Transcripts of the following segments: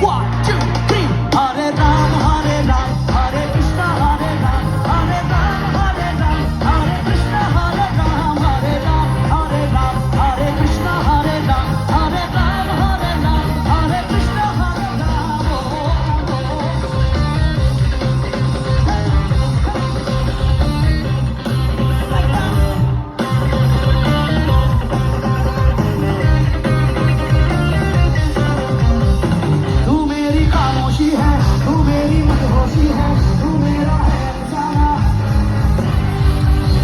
One, two, three. Hare Ram, Hare Krishna, Hare Ram, Hare Ram, Hare Krishna, Hare Ram, Hare Ram, Hare Krishna, Hare Ram, Hare Ram, Hare Krishna, Hare Ram. तू मेरी खामोशी है, तू मेरी मदहोशी है, तू मेरा है अफसाना,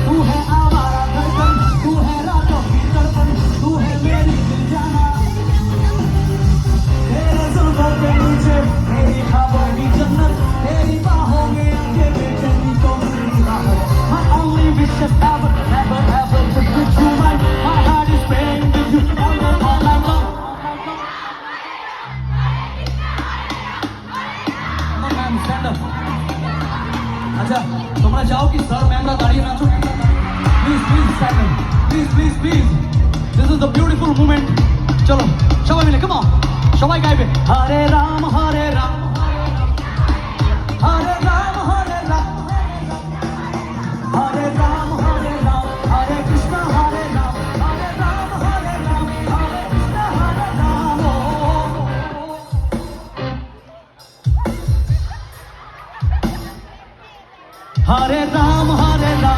तू है आवारा धड़कन, तू है रातों की तड़पन, तू है मेरी दिल जाना। तेरे जुल्फों के नीचे मेरी ख्वाबों की जन्नत, तेरी बाहों में आके बेचैनी को मेरी राहत। My only wish is ever, never, ever to put you mine. My heart is praying with you all night long. Stand up. अच्छा তোমরা চাও কি স্যার ম্যামরা দাঁড়িয়ে নাচো please please stand up please please please this is the beautiful moment চলো সবাই মিলে কাম অন সবাই গাইবে হরে রাম হরে রাম হরে রাম হরে রাম হরে রাম হরে রাম হরে কৃষ্ণ হরে রাম হরে রাম হরে রাম হরে কৃষ্ণ হরে Ram Hare Ram, Hare Ram.